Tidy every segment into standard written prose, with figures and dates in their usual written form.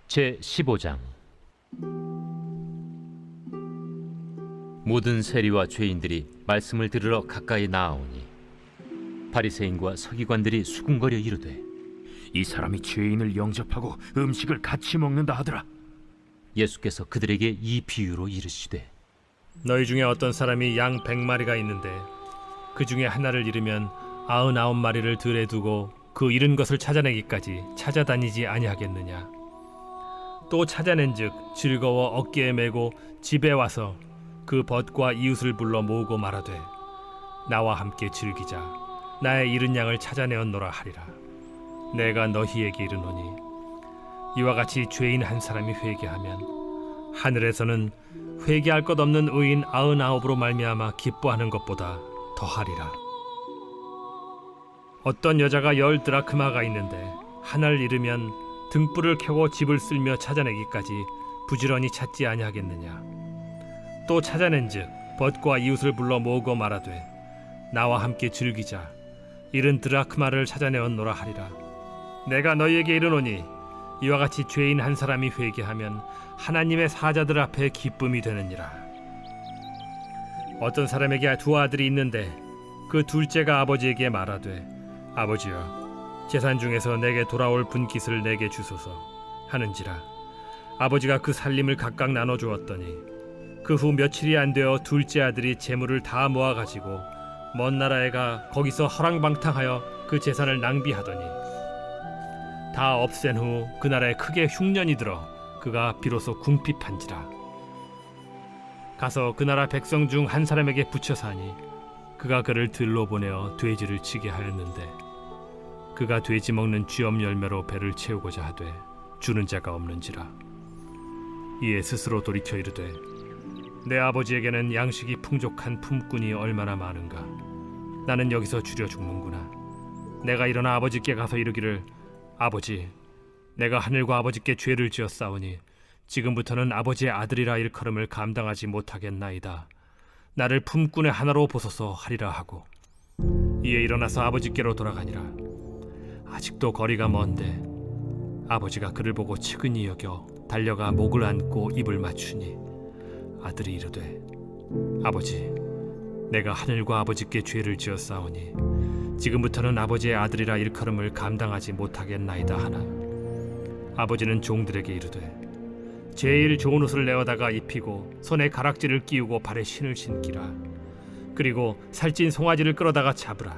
제15장. 모든 세리와 죄인들이 말씀을 들으러 가까이 나아오니 바리새인과 서기관들이 수군거려 이르되, 이 사람이 죄인을 영접하고 음식을 같이 먹는다 하더라. 예수께서 그들에게 이 비유로 이르시되, 너희 중에 어떤 사람이 양 100마리가 있는데 그 중에 하나를 잃으면 99마리를 들에 두고 그 잃은 것을 찾아내기까지 찾아다니지 아니하겠느냐. 또 찾아낸즉 즐거워 어깨에 메고 집에 와서 그 벗과 이웃을 불러 모으고 말하되, 나와 함께 즐기자. 나의 잃은 양을 찾아내었노라 하리라. 내가 너희에게 이르노니 이와 같이 죄인 한 사람이 회개하면 하늘에서는 회개할 것 없는 의인 99으로 말미암아 기뻐하는 것보다 더하리라. 어떤 여자가 10 드라크마가 있는데 하나를 잃으면 등불을 켜고 집을 쓸며 찾아내기까지 부지런히 찾지 아니하겠느냐. 또 찾아낸즉 벗과 이웃을 불러 모으고 말하되, 나와 함께 즐기자. 잃은 드라크마를 찾아내었노라 하리라. 내가 너희에게 이르노니 이와 같이 죄인 한 사람이 회개하면 하나님의 사자들 앞에 기쁨이 되느니라. 어떤 사람에게 2 아들이 있는데 그 둘째가 아버지에게 말하되, 아버지여, 재산 중에서 내게 돌아올 분깃을 내게 주소서 하는지라. 아버지가 그 살림을 각각 나눠 주었더니 그 후 며칠이 안 되어 둘째 아들이 재물을 다 모아 가지고 먼 나라에 가 거기서 허랑방탕하여 그 재산을 낭비하더니 다 없앤 후 그 나라에 크게 흉년이 들어 그가 비로소 궁핍한지라. 가서 그 나라 백성 중 한 사람에게 붙여 사니 그가 그를 들로 보내어 돼지를 치게 하였는데, 그가 돼지 먹는 쥐엄 열매로 배를 채우고자 하되 주는 자가 없는지라. 이에 스스로 돌이켜 이르되, 내 아버지에게는 양식이 풍족한 품꾼이 얼마나 많은가. 나는 여기서 줄여 죽는구나. 내가 일어나 아버지께 가서 이르기를, 아버지, 내가 하늘과 아버지께 죄를 지었사오니 지금부터는 아버지의 아들이라 일컬음을 감당하지 못하겠나이다. 나를 품꾼의 하나로 보소서 하리라 하고, 이에 일어나서 아버지께로 돌아가니라. 아직도 거리가 먼데 아버지가 그를 보고 측은히 여겨 달려가 목을 안고 입을 맞추니, 아들이 이르되, 아버지, 내가 하늘과 아버지께 죄를 지었사오니 지금부터는 아버지의 아들이라 일컬음을 감당하지 못하겠나이다 하나, 아버지는 종들에게 이르되, 제일 좋은 옷을 내어다가 입히고 손에 가락지를 끼우고 발에 신을 신기라. 그리고 살찐 송아지를 끌어다가 잡으라.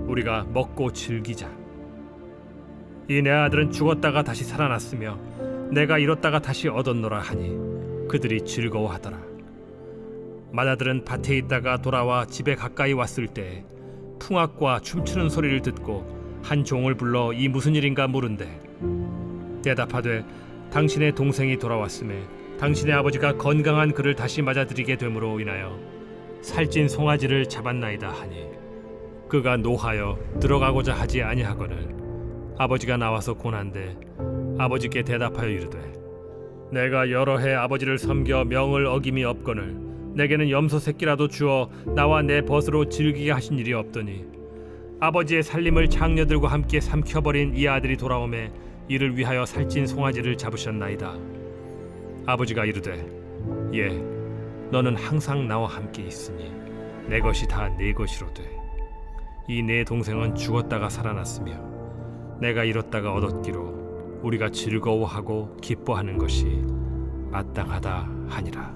우리가 먹고 즐기자. 이 내 아들은 죽었다가 다시 살아났으며 내가 잃었다가 다시 얻었노라 하니 그들이 즐거워하더라. 맏아들은 밭에 있다가 돌아와 집에 가까이 왔을 때 풍악과 춤추는 소리를 듣고 한 종을 불러 이 무슨 일인가 물은데, 대답하되, 당신의 동생이 돌아왔음에 당신의 아버지가 건강한 그를 다시 맞아들이게 됨으로 인하여 살찐 송아지를 잡았나이다 하니, 그가 노하여 들어가고자 하지 아니하거늘 아버지가 나와서 고난데 아버지께 대답하여 이르되, 내가 여러 해 아버지를 섬겨 명을 어김이 없거늘 내게는 염소 새끼라도 주어 나와 내 벗으로 즐기게 하신 일이 없더니 아버지의 살림을 장녀들과 함께 삼켜버린 이 아들이 돌아오매 이를 위하여 살찐 송아지를 잡으셨나이다. 아버지가 이르되, 예, 너는 항상 나와 함께 있으니 내 것이 다 네 것이로되 이 내 동생은 죽었다가 살아났으며 내가 잃었다가 얻었기로 우리가 즐거워하고 기뻐하는 것이 마땅하다 하니라.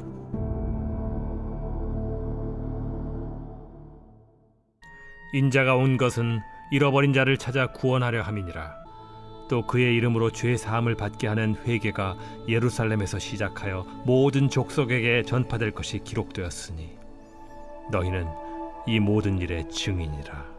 인자가 온 것은 잃어버린 자를 찾아 구원하려 함이니라. 또 그의 이름으로 죄 사함을 받게 하는 회개가 예루살렘에서 시작하여 모든 족속에게 전파될 것이 기록되었으니 너희는 이 모든 일의 증인이라.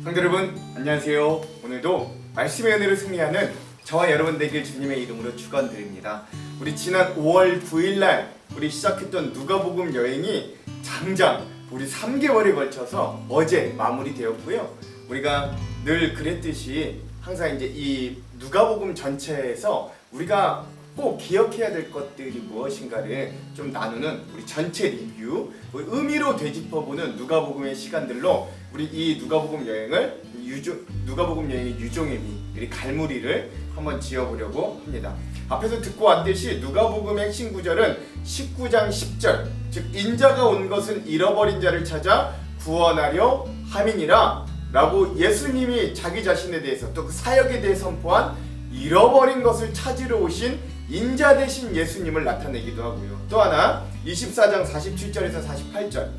성도 여러분, 안녕하세요. 오늘도 말씀의 은혜를 승리하는 저와 여러분 되길 주님의 이름으로 축원드립니다. 우리 지난 5월 9일날 우리 시작했던 누가복음 여행이 장장 우리 3개월에 걸쳐서 어제 마무리되었고요. 우리가 늘 그랬듯이 항상 이제 이 누가복음 전체에서 우리가 꼭 기억해야 될 것들이 무엇인가를 좀 나누는 우리 전체 리뷰, 의미로 되짚어보는 누가복음의 시간들로 우리 이 누가복음 여행을 누가복음 여행의 유종의 미, 우리 갈무리를 한번 지어보려고 합니다. 앞에서 듣고 왔듯이 누가복음의 핵심 구절은 19장 10절, 즉 인자가 온 것은 잃어버린 자를 찾아 구원하려 함이니라 라고 예수님이 자기 자신에 대해서 또 그 사역에 대해 선포한 잃어버린 것을 찾으러 오신 인자 되신 예수님을 나타내기도 하고요. 또 하나 24장 47절에서 48절,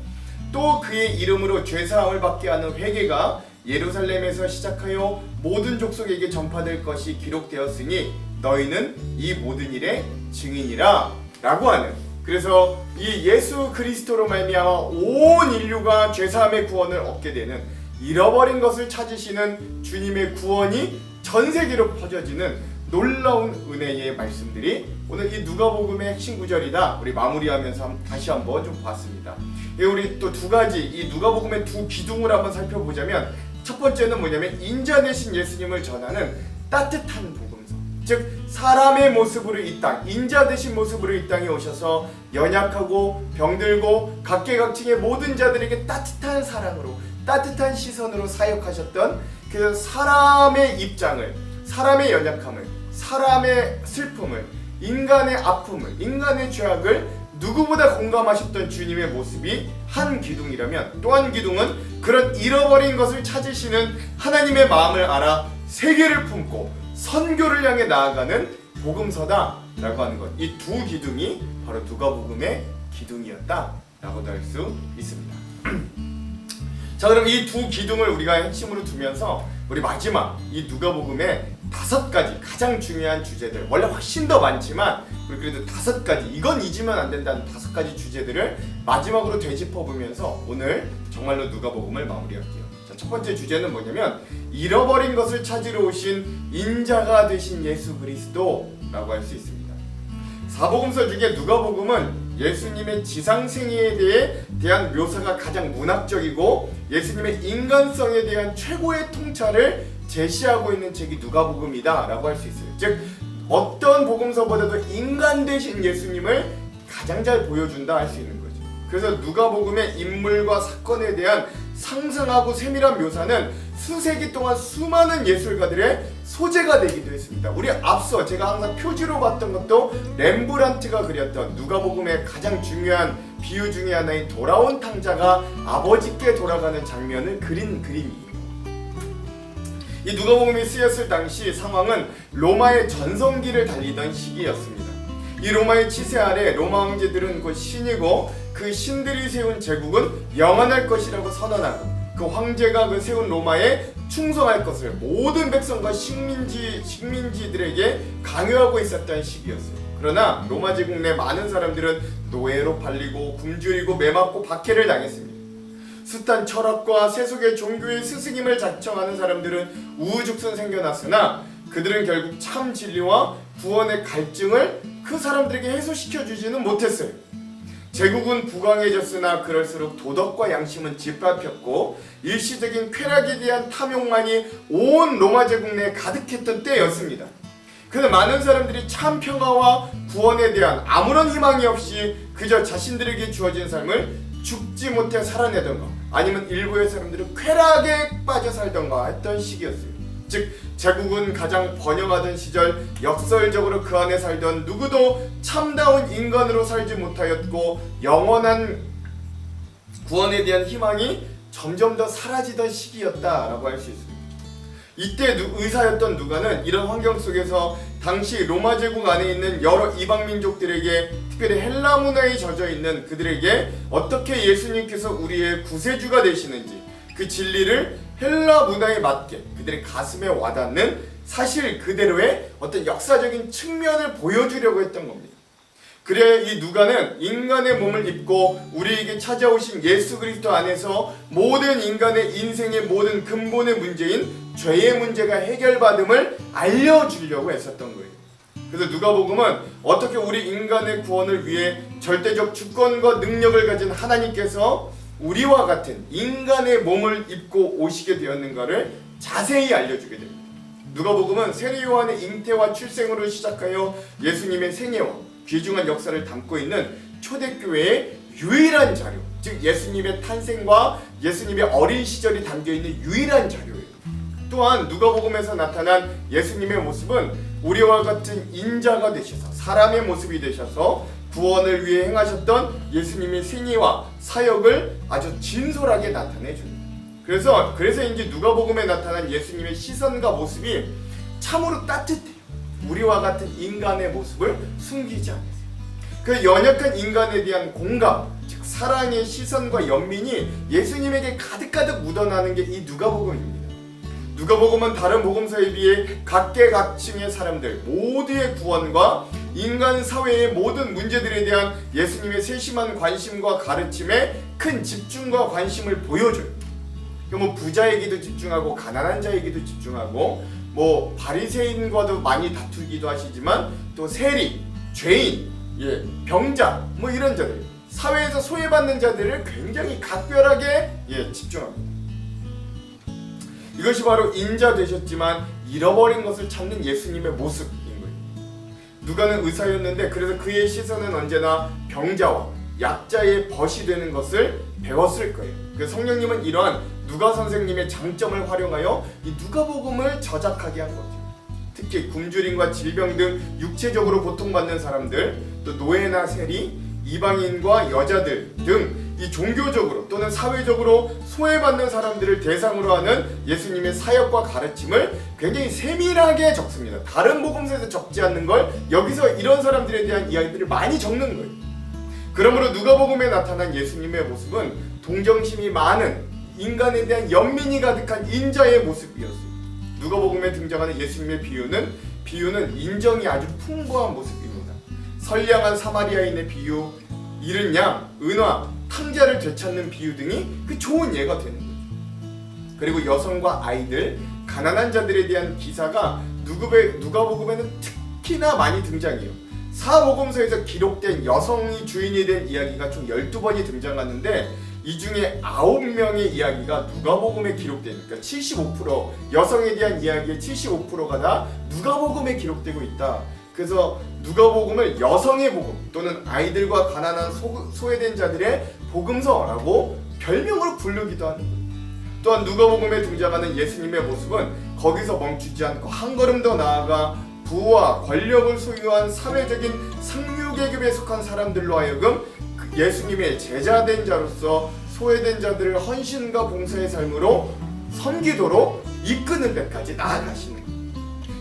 또 그의 이름으로 죄사함을 받게 하는 회개가 예루살렘에서 시작하여 모든 족속에게 전파될 것이 기록되었으니 너희는 이 모든 일의 증인이라 라고 하는, 그래서 이 예수 그리스도로 말미암아 온 인류가 죄사함의 구원을 얻게 되는, 잃어버린 것을 찾으시는 주님의 구원이 전 세계로 퍼져지는 놀라운 은혜의 말씀들이 오늘 이 누가복음의 핵심 구절이다. 우리 마무리하면서 다시 한번 좀 봤습니다. 우리 또 두 가지 이 누가복음의 두 기둥을 한번 살펴보자면, 첫 번째는 뭐냐면 인자 되신 예수님을 전하는 따뜻한 복음서, 즉 사람의 모습으로 이 땅, 인자 되신 모습으로 이 땅에 오셔서 연약하고 병들고 각계각층의 모든 자들에게 따뜻한 사랑으로, 따뜻한 시선으로 사역하셨던 그 사람의 입장을, 사람의 연약함을, 사람의 슬픔을, 인간의 아픔을, 인간의 죄악을 누구보다 공감하셨던 주님의 모습이 한 기둥이라면, 또 한 기둥은 그런 잃어버린 것을 찾으시는 하나님의 마음을 알아 세계를 품고 선교를 향해 나아가는 복음서다 라고 하는 것, 이 두 기둥이 바로 누가복음의 기둥이었다 라고도 할 수 있습니다. 자, 그럼 이 두 기둥을 우리가 핵심으로 두면서 우리 마지막 이 누가복음의 5가지 가장 중요한 주제들, 원래 훨씬 더 많지만 우리 그래도 5가지, 이건 잊으면 안 된다는 5가지 주제들을 마지막으로 되짚어보면서 오늘 정말로 누가복음을 마무리할게요. 자, 첫 번째 주제는 뭐냐면 잃어버린 것을 찾으러 오신 인자가 되신 예수 그리스도라고 할 수 있습니다. 사복음서 중에 누가복음은 예수님의 지상생애에 대한 묘사가 가장 문학적이고 예수님의 인간성에 대한 최고의 통찰을 제시하고 있는 책이 누가복음이다 라고 할 수 있어요. 즉 어떤 복음서보다도 인간 되신 예수님을 가장 잘 보여준다 할 수 있는 거죠. 그래서 누가복음의 인물과 사건에 대한 상상하고 세밀한 묘사는 수세기 동안 수많은 예술가들의 소재가 되기도 했습니다. 우리 앞서 제가 항상 표지로 봤던 것도 렘브란트가 그렸던 누가복음의 가장 중요한 비유 중에 하나인 돌아온 탕자가 아버지께 돌아가는 장면을 그린 그림이에요. 이 누가복음이 쓰였을 당시 상황은 로마의 전성기를 달리던 시기였습니다. 이 로마의 치세 아래 로마 황제들은 곧 신이고 그 신들이 세운 제국은 영원할 것이라고 선언하고 그 황제가 그 세운 로마에 충성할 것을 모든 백성과 식민지들에게 강요하고 있었던 시기였어요. 그러나 로마 제국 내 많은 사람들은 노예로 팔리고 굶주리고 매맞고 박해를 당했습니다. 숱한 철학과 세속의 종교의 스승임을 자청하는 사람들은 우후죽순 생겨났으나 그들은 결국 참 진리와 구원의 갈증을 그 사람들에게 해소시켜주지는 못했어요. 제국은 부강해졌으나 그럴수록 도덕과 양심은 짓밟혔고 일시적인 쾌락에 대한 탐욕만이 온 로마 제국 내에 가득했던 때였습니다. 그래서 많은 사람들이 참 평화와 구원에 대한 아무런 희망이 없이 그저 자신들에게 주어진 삶을 죽지 못해 살아내던가 아니면 일부의 사람들은 쾌락에 빠져 살던가 했던 시기였어요. 즉 제국은 가장 번영하던 시절 역설적으로 그 안에 살던 누구도 참다운 인간으로 살지 못하였고 영원한 구원에 대한 희망이 점점 더 사라지던 시기였다라고 할 수 있습니다. 이때 의사였던 누가는 이런 환경 속에서 당시 로마 제국 안에 있는 여러 이방 민족들에게, 특별히 헬라 문화에 젖어 있는 그들에게 어떻게 예수님께서 우리의 구세주가 되시는지 그 진리를 헬라 문화에 맞게 그들의 가슴에 와닿는 사실 그대로의 어떤 역사적인 측면을 보여주려고 했던 겁니다. 그래 이 누가는 인간의 몸을 입고 우리에게 찾아오신 예수 그리스도 안에서 모든 인간의 인생의 모든 근본의 문제인 죄의 문제가 해결받음을 알려주려고 했었던 거예요. 그래서 누가복음은 어떻게 우리 인간의 구원을 위해 절대적 주권과 능력을 가진 하나님께서 우리와 같은 인간의 몸을 입고 오시게 되었는가를 자세히 알려주게 됩니다. 누가복음은 세례 요한의 잉태와 출생으로 시작하여 예수님의 생애와 귀중한 역사를 담고 있는 초대교회의 유일한 자료, 즉 예수님의 탄생과 예수님의 어린 시절이 담겨있는 유일한 자료예요. 또한 누가복음에서 나타난 예수님의 모습은 우리와 같은 인자가 되셔서 사람의 모습이 되셔서 구원을 위해 행하셨던 예수님의 생애와 사역을 아주 진솔하게 나타내 줍니다. 그래서인지 누가복음에 나타난 예수님의 시선과 모습이 참으로 따뜻해요. 우리와 같은 인간의 모습을 숨기지 않으세요. 그 연약한 인간에 대한 공감, 즉 사랑의 시선과 연민이 예수님에게 가득가득 묻어나는 게 이 누가복음입니다. 누가복음은 다른 복음서에 비해 각계각층의 사람들 모두의 구원과 인간 사회의 모든 문제들에 대한 예수님의 세심한 관심과 가르침에 큰 집중과 관심을 보여줘요. 뭐 부자에게도 집중하고 가난한 자에게도 집중하고 뭐 바리새인과도 많이 다투기도 하시지만 또 세리, 죄인, 병자 뭐 이런 자들 사회에서 소외받는 자들을 굉장히 각별하게 집중합니다. 이것이 바로 인자 되셨지만 잃어버린 것을 찾는 예수님의 모습인 거예요. 누가는 의사였는데 그래서 그의 시선은 언제나 병자와 약자의 벗이 되는 것을 배웠을 거예요. 그래서 성령님은 이러한 누가 선생님의 장점을 활용하여 이 누가복음을 저작하게 한 거죠. 특히 굶주림과 질병 등 육체적으로 고통받는 사람들, 또 노예나 세리, 이방인과 여자들 등 이 종교적으로 또는 사회적으로 소외받는 사람들을 대상으로 하는 예수님의 사역과 가르침을 굉장히 세밀하게 적습니다. 다른 복음서에서 적지 않는 걸 여기서 이런 사람들에 대한 이야기들을 많이 적는 거예요. 그러므로 누가복음에 나타난 예수님의 모습은 동정심이 많은 인간에 대한 연민이 가득한 인자의 모습이었어요. 누가복음에 등장하는 예수님의 비유는 인정이 아주 풍부한 모습입니다. 선량한 사마리아인의 비유, 잃은 양, 은화, 탕자를 되찾는 비유 등이 그 좋은 예가 되는 거죠. 그리고 여성과 아이들, 가난한 자들에 대한 기사가 누가복음에는 특히나 많이 등장해요. 사복음서에서 기록된 여성이 주인이 된 이야기가 총 12번이 등장하는데 이 중에 9명의 이야기가 누가복음에 기록되니까 75% 여성에 대한 이야기의 75%가 다 누가복음에 기록되고 있다. 그래서 누가복음을 여성의 복음 또는 아이들과 가난한 소외된 자들의 복음서라고 별명으로 부르기도 하는 거예요. 또한 누가복음에 등장하는 예수님의 모습은 거기서 멈추지 않고 한 걸음 더 나아가 부와 권력을 소유한 사회적인 상류계급에 속한 사람들로 하여금 예수님의 제자된 자로서 소외된 자들을 헌신과 봉사의 삶으로 섬기도록 이끄는 데까지 나아가시는 거예요.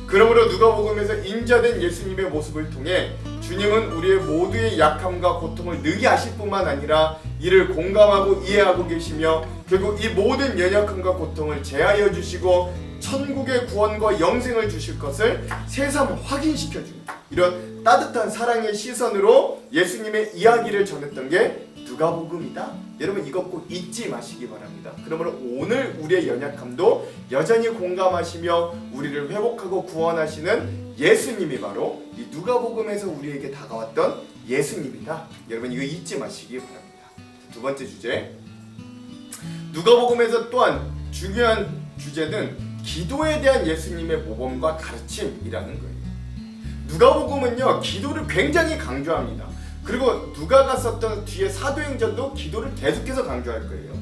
그러므로 누가복음에서 인자된 예수님의 모습을 통해 주님은 우리의 모두의 약함과 고통을 능히 아실 뿐만 아니라 이를 공감하고 이해하고 계시며 결국 이 모든 연약함과 고통을 제하여 주시고 천국의 구원과 영생을 주실 것을 새삼 확인시켜 줍니다. 이런 따뜻한 사랑의 시선으로 예수님의 이야기를 전했던 게 누가복음이다. 여러분 이것 꼭 잊지 마시기 바랍니다. 그러므로 오늘 우리의 연약함도 여전히 공감하시며 우리를 회복하고 구원하시는 예수님이 바로 이 누가복음에서 우리에게 다가왔던 예수님이다. 여러분 이거 잊지 마시기 바랍니다. 두 번째 주제, 누가복음에서 또한 중요한 주제는 기도에 대한 예수님의 모범과 가르침이라는 거예요. 누가복음은요 기도를 굉장히 강조합니다. 그리고 누가가 썼던 뒤에 사도행전도 기도를 계속해서 강조할 거예요.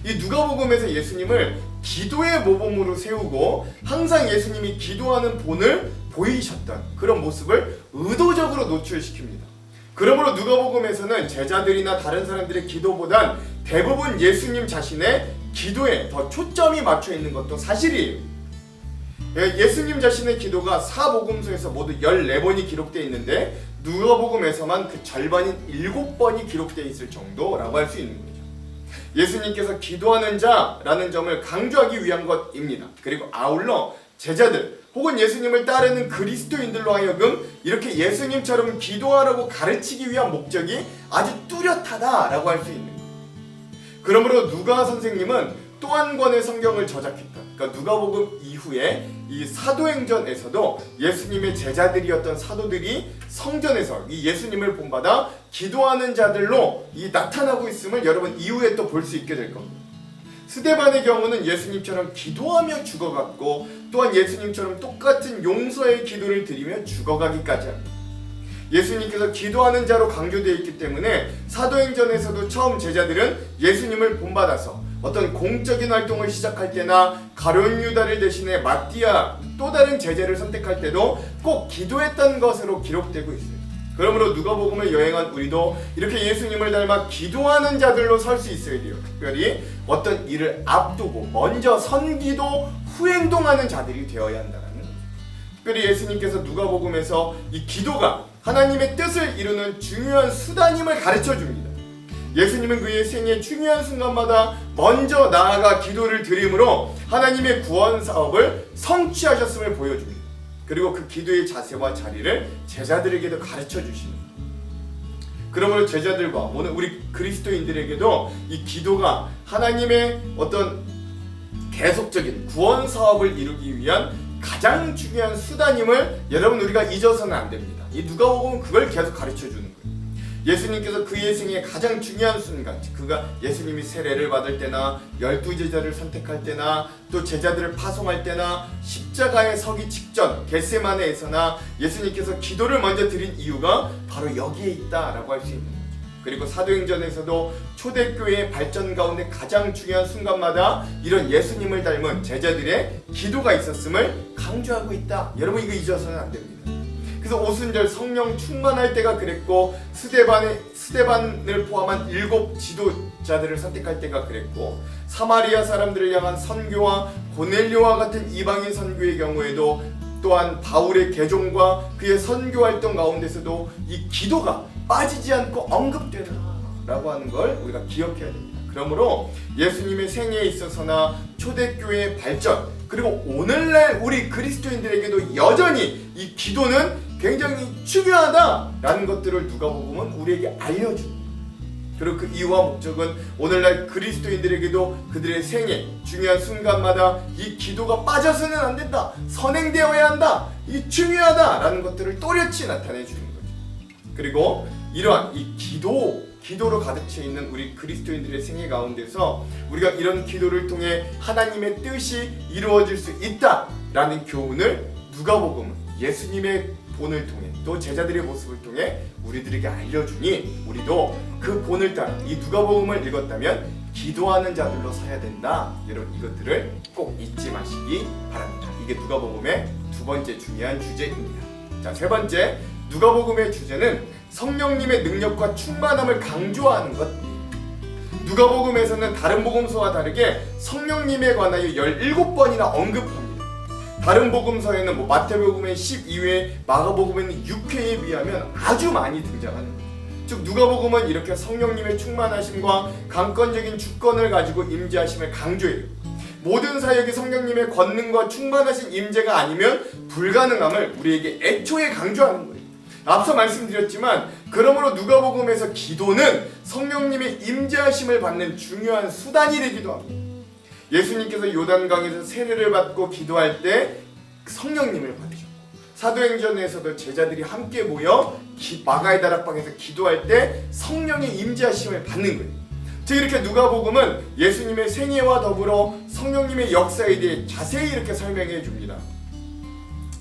이 누가복음에서 예수님을 기도의 모범으로 세우고 항상 예수님이 기도하는 본을 보이셨던 그런 모습을 의도적으로 노출시킵니다. 그러므로 누가복음에서는 제자들이나 다른 사람들의 기도보단 대부분 예수님 자신의 기도에 더 초점이 맞춰 있는 것도 사실이에요. 예수님 자신의 기도가 사복음서에서 모두 14번이 기록되어 있는데 누가복음에서만 그 절반인 7번이 기록되어 있을 정도라고 할 수 있는 거죠. 예수님께서 기도하는 자라는 점을 강조하기 위한 것입니다. 그리고 아울러 제자들 혹은 예수님을 따르는 그리스도인들로 하여금 이렇게 예수님처럼 기도하라고 가르치기 위한 목적이 아주 뚜렷하다라고 할 수 있는 거예요. 그러므로 누가 선생님은 또 한 권의 성경을 저작했던, 그러니까 누가복음 이후에 이 사도행전에서도 예수님의 제자들이었던 사도들이 성전에서 이 예수님을 본받아 기도하는 자들로 나타나고 있음을 여러분 이후에 또 볼 수 있게 될 겁니다. 스데반의 경우는 예수님처럼 기도하며 죽어갔고 또한 예수님처럼 똑같은 용서의 기도를 드리며 죽어가기까지 합니다. 예수님께서 기도하는 자로 강조되어 있기 때문에 사도행전에서도 처음 제자들은 예수님을 본받아서 어떤 공적인 활동을 시작할 때나 가룟 유다를 대신해 마띠아 또 다른 제자를 선택할 때도 꼭 기도했던 것으로 기록되고 있어요. 그러므로 누가복음을 여행한 우리도 이렇게 예수님을 닮아 기도하는 자들로 설 수 있어야 돼요. 특별히 어떤 일을 앞두고 먼저 선기도 후 행동하는 자들이 되어야 한다는 거죠. 특별히 예수님께서 누가복음에서 이 기도가 하나님의 뜻을 이루는 중요한 수단임을 가르쳐 줍니다. 예수님은 그의 생애 중요한 순간마다 먼저 나아가 기도를 드림으로 하나님의 구원 사업을 성취하셨음을 보여줍니다. 그리고 그 기도의 자세와 자리를 제자들에게도 가르쳐 주시는 거예요. 그러므로 제자들과 오늘 우리 그리스도인들에게도 이 기도가 하나님의 어떤 계속적인 구원 사업을 이루기 위한 가장 중요한 수단임을 여러분 우리가 잊어서는 안 됩니다. 이 누가복음은 그걸 계속 가르쳐 주는 거예요. 예수님께서 그의 생애 가장 중요한 순간, 그가 예수님이 세례를 받을 때나 12제자를 선택할 때나 또 제자들을 파송할 때나 십자가에 서기 직전 겟세마네에서나 예수님께서 기도를 먼저 드린 이유가 바로 여기에 있다라고 할 수 있는 거죠. 그리고 사도행전에서도 초대교회의 발전 가운데 가장 중요한 순간마다 이런 예수님을 닮은 제자들의 기도가 있었음을 강조하고 있다. 여러분 이거 잊어서는 안 됩니다. 그래서 오순절 성령 충만할 때가 그랬고 스데반을 포함한 7 지도자들을 선택할 때가 그랬고 사마리아 사람들을 향한 선교와 고넬료와 같은 이방인 선교의 경우에도 또한 바울의 개종과 그의 선교 활동 가운데서도 이 기도가 빠지지 않고 언급되더라라고 하는 걸 우리가 기억해야 됩니다. 그러므로 예수님의 생애에 있어서나 초대교회의 발전 그리고 오늘날 우리 그리스도인들에게도 여전히 이 기도는 굉장히 중요하다라는 것들을 누가복음은 우리에게 알려줍니다. 그리고 그 이유와 목적은 오늘날 그리스도인들에게도 그들의 생애 중요한 순간마다 이 기도가 빠져서는 안 된다, 선행되어야 한다, 이 중요하다라는 것들을 또렷이 나타내 주는 거죠. 그리고 이러한 이 기도로 가득 차 있는 우리 그리스도인들의 생애 가운데서 우리가 이런 기도를 통해 하나님의 뜻이 이루어질 수 있다라는 교훈을 누가복음은 예수님의 본을 통해 또 제자들의 모습을 통해 우리들에게 알려주니 우리도 그 본을 따라 이 누가복음을 읽었다면 기도하는 자들로 서야 된다. 여러분 이것들을 꼭 잊지 마시기 바랍니다. 이게 누가복음의 두 번째 중요한 주제입니다. 자, 세 번째 누가복음의 주제는 성령님의 능력과 충만함을 강조하는 것. 누가복음에서는 다른 복음서와 다르게 성령님에 관하여 17번이나 언급합니다. 다른 복음서에는 마태복음의 12회, 마가복음에는 6회에 비하면 아주 많이 등장하는 거예요. 즉 누가복음은 이렇게 성령님의 충만하심과 강권적인 주권을 가지고 임재하심을 강조해요. 모든 사역이 성령님의 권능과 충만하신 임재가 아니면 불가능함을 우리에게 애초에 강조하는 거예요. 앞서 말씀드렸지만 그러므로 누가복음에서 기도는 성령님의 임재하심을 받는 중요한 수단이 되기도 합니다. 예수님께서 요단강에서 세례를 받고 기도할 때 성령님을 받으셨고 사도행전에서도 제자들이 함께 모여 마가의 다락방에서 기도할 때 성령의 임재하심을 받는 거예요. 즉 이렇게 누가복음은 예수님의 생애와 더불어 성령님의 역사에 대해 자세히 이렇게 설명해 줍니다.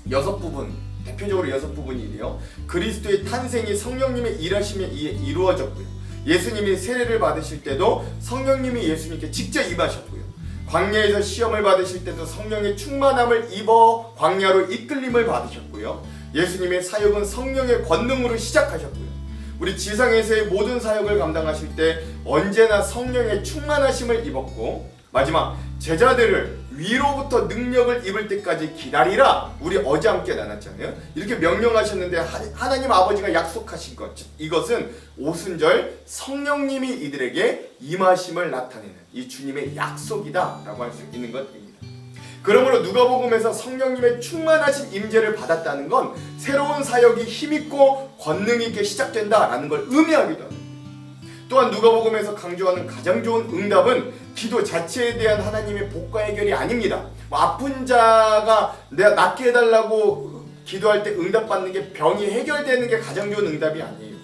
6부분, 대표적으로 6부분이에요. 그리스도의 탄생이 성령님의 일하심에 의해 이루어졌고요. 예수님이 세례를 받으실 때도 성령님이 예수님께 직접 임하셨고요. 광야에서 시험을 받으실 때도 성령의 충만함을 입어 광야로 이끌림을 받으셨고요. 예수님의 사역은 성령의 권능으로 시작하셨고요. 우리 지상에서의 모든 사역을 감당하실 때 언제나 성령의 충만하심을 입었고 마지막 제자들을 위로부터 능력을 입을 때까지 기다리라. 우리 어제 함께 나눴잖아요. 이렇게 명령하셨는데 하나님 아버지가 약속하신 것, 이것은 오순절 성령님이 이들에게 임하심을 나타내는 이 주님의 약속이다 라고 할 수 있는 것입니다. 그러므로 누가복음에서 성령님의 충만하신 임재를 받았다는 건 새로운 사역이 힘있고 권능 있게 시작된다라는 걸 의미하기도 합니다. 또한 누가복음에서 강조하는 가장 좋은 응답은 기도 자체에 대한 하나님의 복과 해결이 아닙니다. 아픈 자가 내가 낫게 해달라고 기도할 때 응답받는 게 병이 해결되는 게 가장 좋은 응답이 아니에요.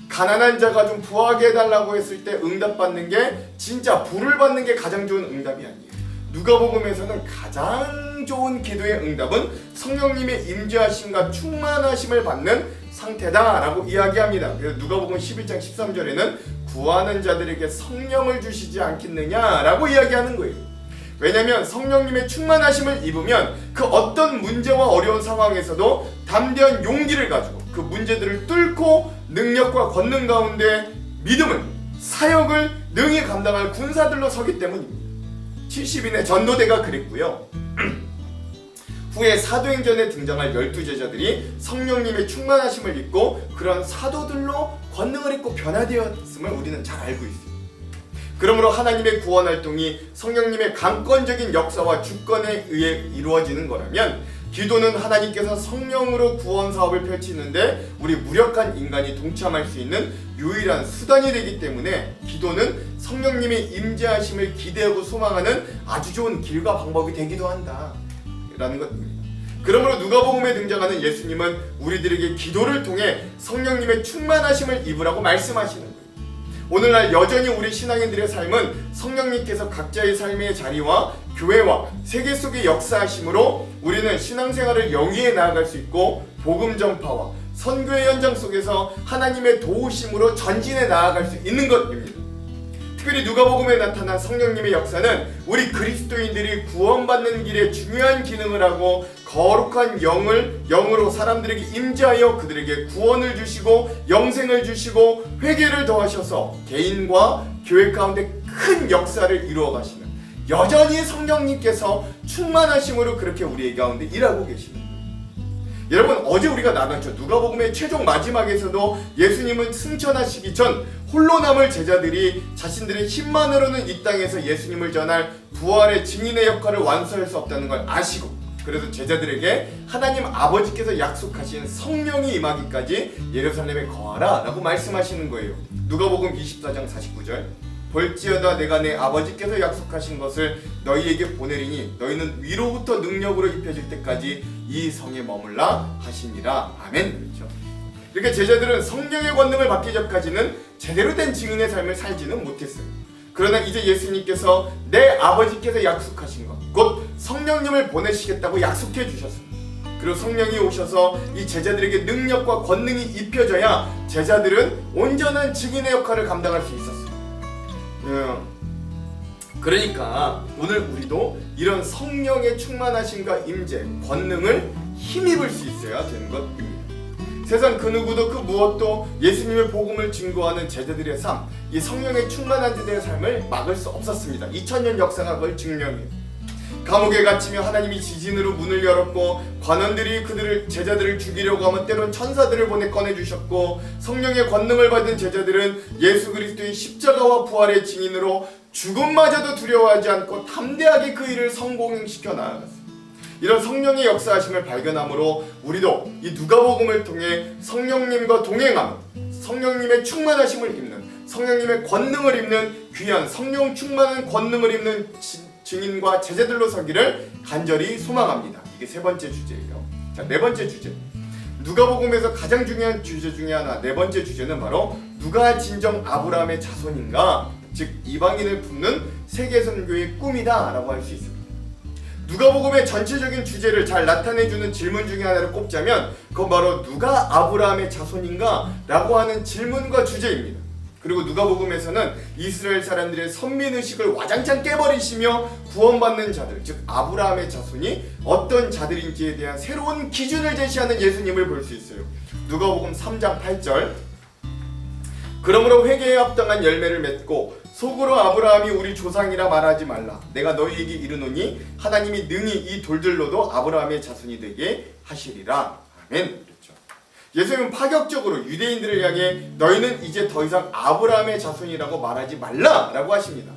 가난한 자가 좀 부하게 해달라고 했을 때 응답받는 게 진짜 부를 받는 게 가장 좋은 응답이 아니에요. 누가복음에서는 가장 좋은 기도의 응답은 성령님의 임재하심과 충만하심을 받는 상태다라고 이야기합니다. 그래서 누가복음 11장 13절에는 구하는 자들에게 성령을 주시지 않겠느냐라고 이야기하는 거예요. 왜냐하면 성령님의 충만하심을 입으면 그 어떤 문제와 어려운 상황에서도 담대한 용기를 가지고 그 문제들을 뚫고 능력과 권능 가운데 믿음을, 사역을 능히 감당할 군사들로 서기 때문입니다. 70인의 전도대가 그랬고요. 후에 사도행전에 등장할 12제자들이 성령님의 충만하심을 입고 그런 사도들로 권능을 입고 변화되었음을 우리는 잘 알고 있습니다. 그러므로 하나님의 구원 활동이 성령님의 강권적인 역사와 주권에 의해 이루어지는 거라면 기도는 하나님께서 성령으로 구원 사업을 펼치는데 우리 무력한 인간이 동참할 수 있는 유일한 수단이 되기 때문에 기도는 성령님의 임재하심을 기대하고 소망하는 아주 좋은 길과 방법이 되기도 한다 라는 것입니다. 그러므로 누가복음에 등장하는 예수님은 우리들에게 기도를 통해 성령님의 충만하심을 입으라고 말씀하시는 거예요. 오늘날 여전히 우리 신앙인들의 삶은 성령님께서 각자의 삶의 자리와 교회와 세계 속에 역사하심으로 우리는 신앙생활을 영위해 나아갈 수 있고 복음 전파와 선교의 현장 속에서 하나님의 도우심으로 전진해 나아갈 수 있는 것입니다. 특별히 누가복음에 나타난 성령님의 역사는 우리 그리스도인들이 구원받는 길에 중요한 기능을 하고 거룩한 영으로 사람들에게 임재하여 그들에게 구원을 주시고 영생을 주시고 회개를 더하셔서 개인과 교회 가운데 큰 역사를 이루어 가시는 여전히 성령님께서 충만하심으로 그렇게 우리 가운데 일하고 계시는 거예요. 여러분, 어제 우리가 나눴죠. 누가복음의 최종 마지막에서도 예수님은 승천하시기 전 홀로 남을 제자들이 자신들의 힘만으로는 이 땅에서 예수님을 전할 부활의 증인의 역할을 완수할 수 없다는 걸 아시고, 그래서 제자들에게 하나님 아버지께서 약속하신 성령이 임하기까지 예루살렘에 거하라 라고 말씀하시는 거예요. 누가복음 24장 49절, 볼지어다 내가 내 아버지께서 약속하신 것을 너희에게 보내리니 너희는 위로부터 능력으로 입혀질 때까지 이 성에 머물라 하시니라. 아멘. 그렇죠? 이렇게 제자들은 성령의 권능을 받기 전까지는 제대로 된 증인의 삶을 살지는 못했어요. 그러나 이제 예수님께서 내 아버지께서 약속하신 것, 곧 성령님을 보내시겠다고 약속해 주셨습니다. 그리고 성령이 오셔서 이 제자들에게 능력과 권능이 입혀져야 제자들은 온전한 증인의 역할을 감당할 수 있었어요. 그러니까 오늘 우리도 이런 성령의 충만하심과 임재, 권능을 힘입을 수 있어야 되는 것입니다. 세상 그 누구도 그 무엇도 예수님의 복음을 증거하는 제자들의 삶, 이 성령의 충만한 제자들의 삶을 막을 수 없었습니다. 2000년 역사가 그걸 증명해요. 감옥에 갇히며 하나님이 지진으로 문을 열었고 관원들이 제자들을 죽이려고 하면 때론 천사들을 보내 꺼내주셨고, 성령의 권능을 받은 제자들은 예수 그리스도의 십자가와 부활의 증인으로 죽음마저도 두려워하지 않고 담대하게 그 일을 성공시켜 나아갔습니다. 이런 성령의 역사하심을 발견함으로 우리도 이 누가복음을 통해 성령님과 동행하며 성령님의 충만하심을 입는, 성령님의 권능을 입는 귀한 성령 충만한 권능을 입는 증인과 제자들로 서기를 간절히 소망합니다. 이게 세 번째 주제예요. 자, 네 번째 주제. 누가복음에서 가장 중요한 주제 중에 하나, 네 번째 주제는 바로 누가 진정 아브라함의 자손인가? 즉 이방인을 품는 세계 선교의 꿈이다 라고 할 수 있습니다. 누가복음의 전체적인 주제를 잘 나타내주는 질문 중에 하나를 꼽자면 그건 바로 누가 아브라함의 자손인가? 라고 하는 질문과 주제입니다. 그리고 누가복음에서는 이스라엘 사람들의 선민의식을 와장창 깨버리시며 구원받는 자들, 즉 아브라함의 자손이 어떤 자들인지에 대한 새로운 기준을 제시하는 예수님을 볼 수 있어요. 누가복음 3장 8절, 그러므로 회개에 합당한 열매를 맺고 속으로 아브라함이 우리 조상이라 말하지 말라. 내가 너희에게 이르노니 하나님이 능히 이 돌들로도 아브라함의 자손이 되게 하시리라. 아멘. 예수님은 파격적으로 유대인들을 향해 너희는 이제 더 이상 아브라함의 자손이라고 말하지 말라라고 하십니다.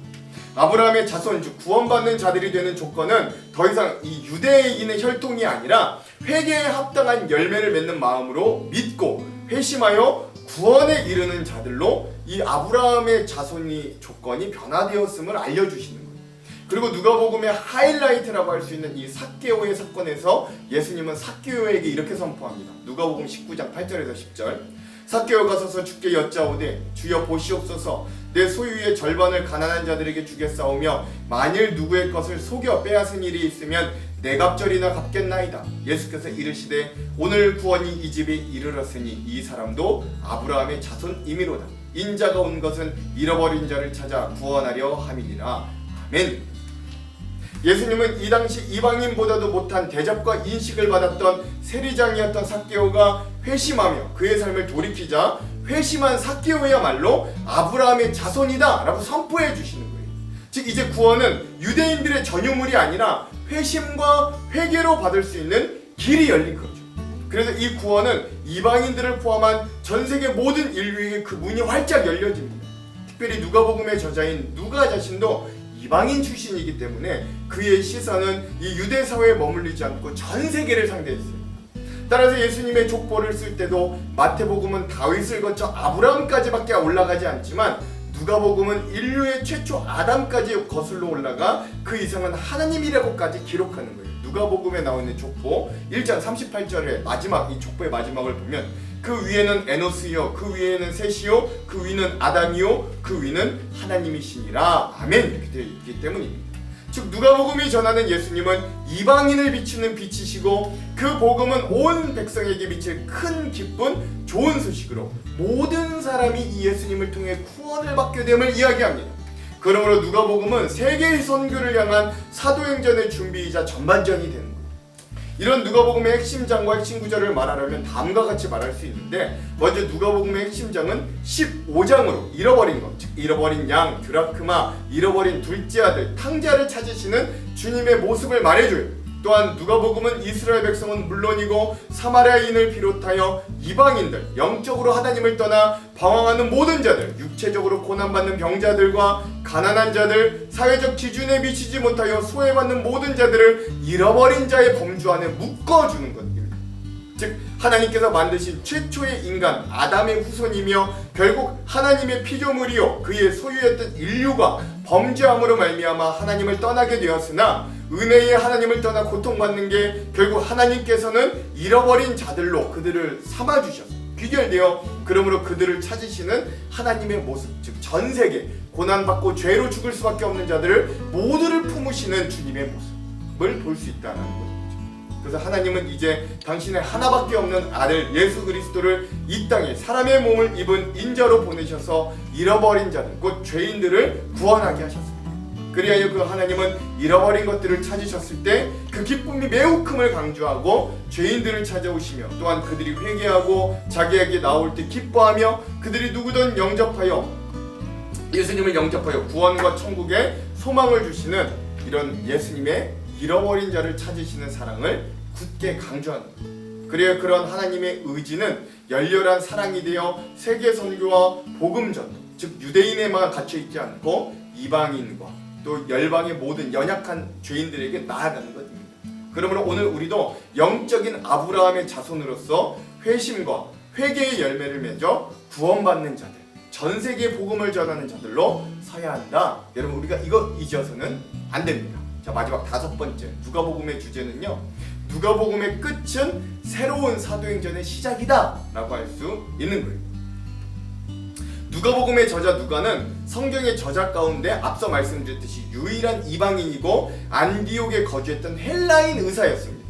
아브라함의 자손, 즉 구원받는 자들이 되는 조건은 더 이상 이 유대인의 혈통이 아니라 회개에 합당한 열매를 맺는 마음으로 믿고 회심하여 구원에 이르는 자들로 이 아브라함의 자손이 조건이 변화되었음을 알려주시는 거예요. 그리고 누가복음의 하이라이트라고 할 수 있는 이 삭개오의 사건에서 예수님은 삭개오에게 이렇게 선포합니다. 누가복음 19장 8절에서 10절, 삭개오가 서서 주께 여짜오되 주여 보시옵소서, 내 소유의 절반을 가난한 자들에게 주겠사오며 만일 누구의 것을 속여 빼앗은 일이 있으면 네 갑절이나 갚겠나이다. 예수께서 이르시되 오늘 구원이 이 집에 이르렀으니 이 사람도 아브라함의 자손이미로다. 인자가 온 것은 잃어버린 자를 찾아 구원하려 함이니라. 아멘. 예수님은 이 당시 이방인보다도 못한 대접과 인식을 받았던 세리장이었던 삭개오가 회심하며 그의 삶을 돌이키자 회심한 삭개오야말로 아브라함의 자손이다 라고 선포해 주시는 거예요. 즉 이제 구원은 유대인들의 전유물이 아니라 회심과 회개로 받을 수 있는 길이 열린 거죠. 그래서 이 구원은 이방인들을 포함한 전 세계 모든 인류에게 그 문이 활짝 열려집니다. 특별히 누가복음의 저자인 누가 자신도 이방인 출신이기 때문에 그의 시선은 이 유대 사회에 머물리지 않고 전 세계를 상대했어요. 따라서 예수님의 족보를 쓸 때도 마태복음은 다윗을 거쳐 아브라함까지밖에 올라가지 않지만 누가복음은 인류의 최초 아담까지 거슬러 올라가 그 이상은 하나님이라고까지 기록하는 거예요. 누가복음에 나오는 족보 1장 38절의 마지막 이 족보의 마지막을 보면 그 위에는 에노스요, 그 위에는 셋이요, 그 위는 아담이요, 그 위는 하나님이시니라. 아멘. 이렇게 되어 있기 때문입니다. 즉 누가복음이 전하는 예수님은 이방인을 비추는 빛이시고 그 복음은 온 백성에게 미칠 큰 기쁜 좋은 소식으로 모든 사람이 이 예수님을 통해 구원을 받게 됨을 이야기합니다. 그러므로 누가복음은 세계 선교를 향한 사도행전의 준비이자 전반전이 되는 거예요. 이런 누가복음의 핵심장과 핵심 구절을 말하려면 다음과 같이 말할 수 있는데 먼저 누가복음의 핵심장은 15장으로 잃어버린 것, 즉 잃어버린 양, 드라크마, 잃어버린 둘째 아들, 탕자를 찾으시는 주님의 모습을 말해줘요. 또한 누가복음은 이스라엘 백성은 물론이고 사마리아인을 비롯하여 이방인들, 영적으로 하나님을 떠나 방황하는 모든 자들, 육체적으로 고난받는 병자들과 가난한 자들, 사회적 기준에 미치지 못하여 소외받는 모든 자들을 잃어버린 자의 범주 안에 묶어주는 것입니다. 즉 하나님께서 만드신 최초의 인간 아담의 후손이며 결국 하나님의 피조물이요 그의 소유였던 인류가 범죄함으로 말미암아 하나님을 떠나게 되었으나 은혜의 하나님을 떠나 고통받는 게 결국 하나님께서는 잃어버린 자들로 그들을 삼아주셨어요. 귀결되어 그러므로 그들을 찾으시는 하나님의 모습, 즉 전세계 고난받고 죄로 죽을 수밖에 없는 자들을 모두를 품으시는 주님의 모습을 볼 수 있다는 거죠. 그래서 하나님은 이제 당신의 하나밖에 없는 아들 예수 그리스도를 이 땅에 사람의 몸을 입은 인자로 보내셔서 잃어버린 자들, 곧 죄인들을 구원하게 하셨습니다. 그리하여 그 하나님은 잃어버린 것들을 찾으셨을 때 그 기쁨이 매우 큼을 강조하고 죄인들을 찾아오시며 또한 그들이 회개하고 자기에게 나올 때 기뻐하며 그들이 누구든 영접하여 예수님을 영접하여 구원과 천국의 소망을 주시는 이런 예수님의 잃어버린 자를 찾으시는 사랑을 굳게 강조하는 것. 그래야 그런 하나님의 의지는 열렬한 사랑이 되어 세계 선교와 복음 전도, 즉 유대인에만 갇혀 있지 않고 이방인과 또 열방의 모든 연약한 죄인들에게 나아가는 것입니다. 그러므로 오늘 우리도 영적인 아브라함의 자손으로서 회심과 회개의 열매를 맺어 구원받는 자들, 전 세계 복음을 전하는 자들로 서야 한다. 여러분 우리가 이거 잊어서는 안 됩니다. 자 마지막 다섯 번째 누가복음의 주제는요. 누가복음의 끝은 새로운 사도행전의 시작이다 라고 할 수 있는 거예요. 누가복음의 저자 누가는 성경의 저자 가운데 앞서 말씀드렸듯이 유일한 이방인이고 안디옥에 거주했던 헬라인 의사였습니다.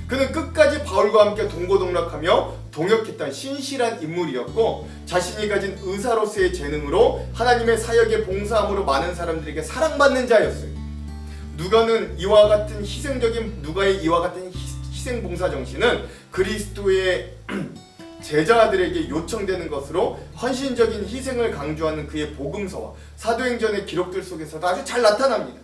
그는 끝까지 바울과 함께 동고동락하며 동역했던 신실한 인물이었고 자신이 가진 의사로서의 재능으로 하나님의 사역에 봉사함으로 많은 사람들에게 사랑받는 자였어요. 누가의 이와 같은 희생 봉사 정신은 그리스도의 제자들에게 요청되는 것으로 헌신적인 희생을 강조하는 그의 복음서와 사도행전의 기록들 속에서도 아주 잘 나타납니다.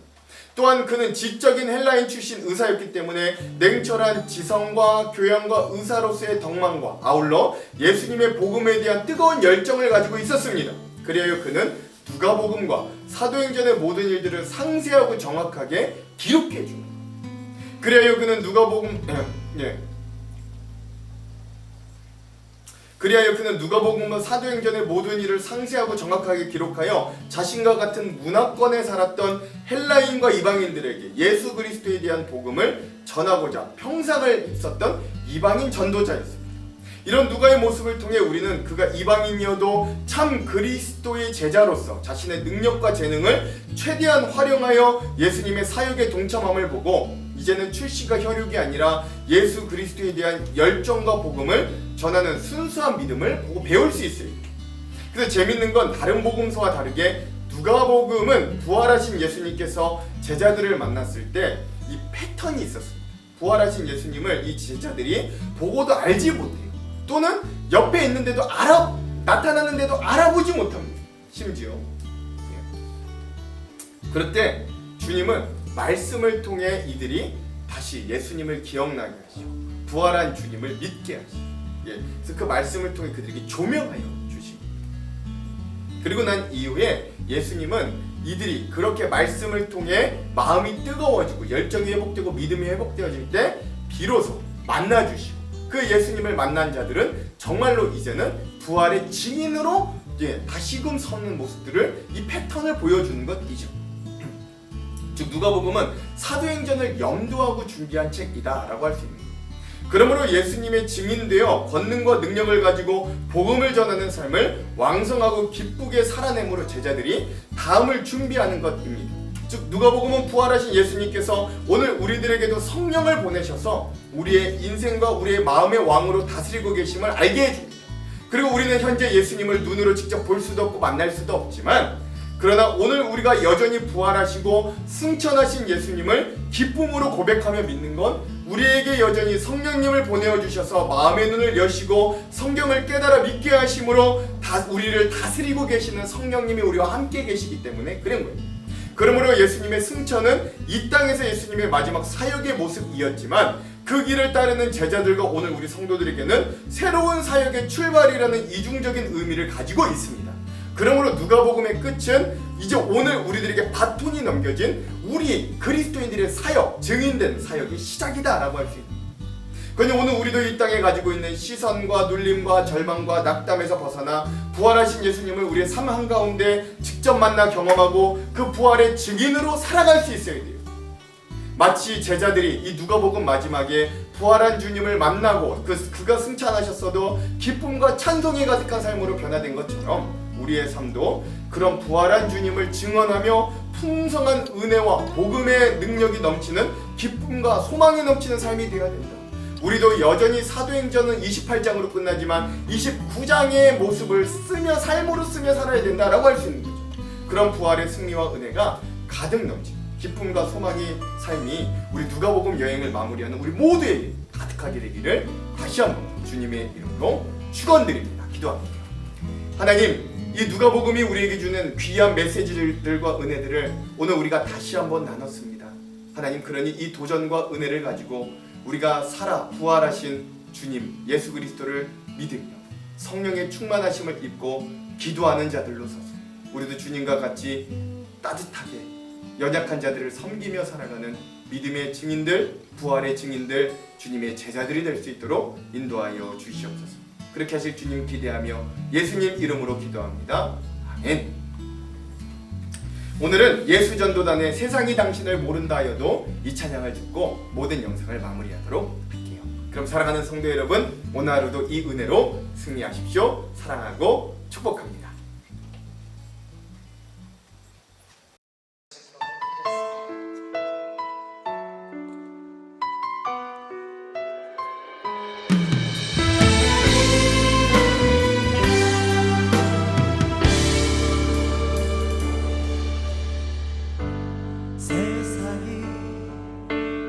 또한 그는 지적인 헬라인 출신 의사였기 때문에 냉철한 지성과 교양과 의사로서의 덕망과 아울러 예수님의 복음에 대한 뜨거운 열정을 가지고 있었습니다. 그래야 그는 누가복음과 사도행전의 모든 일들을 상세하고 정확하게 기록해 줍니다. 그래야 그는 누가복음과 사도행전의 모든 일을 상세하고 정확하게 기록하여 자신과 같은 문화권에 살았던 헬라인과 이방인들에게 예수 그리스도에 대한 복음을 전하고자 평상을 썼던 이방인 전도자였습니다. 이런 누가의 모습을 통해 우리는 그가 이방인이어도 참 그리스도의 제자로서 자신의 능력과 재능을 최대한 활용하여 예수님의 사역에 동참함을 보고 이제는 출시가 혈육이 아니라 예수 그리스도에 대한 열정과 복음을 전하는 순수한 믿음을 보고 배울 수 있어요. 그래서 재밌는 건 다른 복음서와 다르게 누가복음은 부활하신 예수님께서 제자들을 만났을 때 이 패턴이 있었습니다. 부활하신 예수님을 이 제자들이 보고도 알지 못해요. 또는 옆에 있는데도 나타나는데도 알아보지 못합니다. 심지어 그럴 때 주님은 말씀을 통해 이들이 다시 예수님을 기억나게 하시고 부활한 주님을 믿게 하시고 그래서 그 말씀을 통해 그들에게 조명하여 주시고 그리고 난 이후에 예수님은 이들이 그렇게 말씀을 통해 마음이 뜨거워지고 열정이 회복되고 믿음이 회복되어질 때 비로소 만나주시고 그 예수님을 만난 자들은 정말로 이제는 부활의 증인으로 다시금 서는 모습들을 이 패턴을 보여주는 것이죠. 즉 누가복음은 사도행전을 염두하고 준비한 책이다라고 할 수 있는 거예요. 그러므로 예수님의 증인되어 권능과 능력을 가지고 복음을 전하는 삶을 왕성하고 기쁘게 살아내므로 제자들이 다음을 준비하는 것입니다. 즉 누가복음은 부활하신 예수님께서 오늘 우리들에게도 성령을 보내셔서 우리의 인생과 우리의 마음의 왕으로 다스리고 계심을 알게 해줍니다. 그리고 우리는 현재 예수님을 눈으로 직접 볼 수도 없고 만날 수도 없지만 그러나 오늘 우리가 여전히 부활하시고 승천하신 예수님을 기쁨으로 고백하며 믿는 건 우리에게 여전히 성령님을 보내어 주셔서 마음의 눈을 여시고 성경을 깨달아 믿게 하심으로 우리를 다스리고 계시는 성령님이 우리와 함께 계시기 때문에 그런 거예요. 그러므로 예수님의 승천은 이 땅에서 예수님의 마지막 사역의 모습이었지만 그 길을 따르는 제자들과 오늘 우리 성도들에게는 새로운 사역의 출발이라는 이중적인 의미를 가지고 있습니다. 그러므로 누가복음의 끝은 이제 오늘 우리들에게 바톤이 넘겨진 우리 그리스도인들의 사역, 증인된 사역의 시작이다라고 할 수 있습니다. 그러니 오늘 우리도 이 땅에 가지고 있는 시선과 눌림과 절망과 낙담에서 벗어나 부활하신 예수님을 우리의 삶 한가운데 직접 만나 경험하고 그 부활의 증인으로 살아갈 수 있어야 돼요. 마치 제자들이 이 누가복음 마지막에 부활한 주님을 만나고 그가 승천하셨어도 기쁨과 찬송이 가득한 삶으로 변화된 것처럼 우리의 삶도 그런 부활한 주님을 증언하며 풍성한 은혜와 복음의 능력이 넘치는 기쁨과 소망이 넘치는 삶이 되어야 된다. 우리도 여전히 사도행전은 28장으로 끝나지만 29장의 모습을 삶으로 쓰며 살아야 된다라고 할 수 있는 거죠. 그런 부활의 승리와 은혜가 가득 넘치는 기쁨과 소망의 삶이 우리 누가복음 여행을 마무리하는 우리 모두에게 가득하게 되기를 다시 한번 주님의 이름으로 축원드립니다. 기도합니다. 하나님, 이 누가복음이 우리에게 주는 귀한 메시지들과 은혜들을 오늘 우리가 다시 한번 나눴습니다. 하나님, 그러니 이 도전과 은혜를 가지고 우리가 살아 부활하신 주님 예수 그리스도를 믿으며 성령의 충만하심을 입고 기도하는 자들로 서서 우리도 주님과 같이 따뜻하게 연약한 자들을 섬기며 살아가는 믿음의 증인들, 부활의 증인들, 주님의 제자들이 될 수 있도록 인도하여 주시옵소서. 그렇게 하실 주님 기대하며 예수님 이름으로 기도합니다. 아멘. 오늘은 예수전도단의 세상이 당신을 모른다 하여도 이 찬양을 듣고 모든 영상을 마무리하도록 할게요. 그럼 사랑하는 성도 여러분, 오늘 하루도 이 은혜로 승리하십시오. 사랑하고 축복합니다.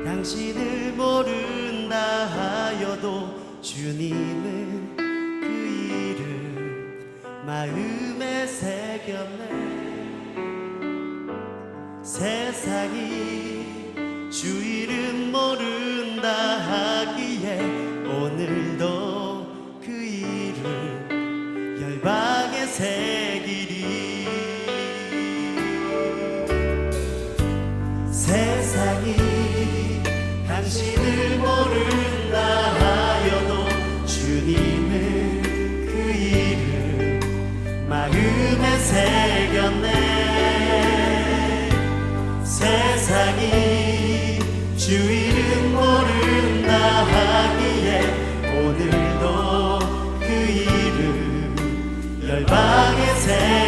당신을 모른다 하여도 주님은 그 이름 마음에 새겼네. 세상이 주 이름 모른다 하기에 오늘도 그 이름 열방에 새기리. 세상이 당신을 모른다 하여도 주님을 그 이름 마음에 새겼네. 세상이 주 이름 모른다 하기에 오늘도 열방의 새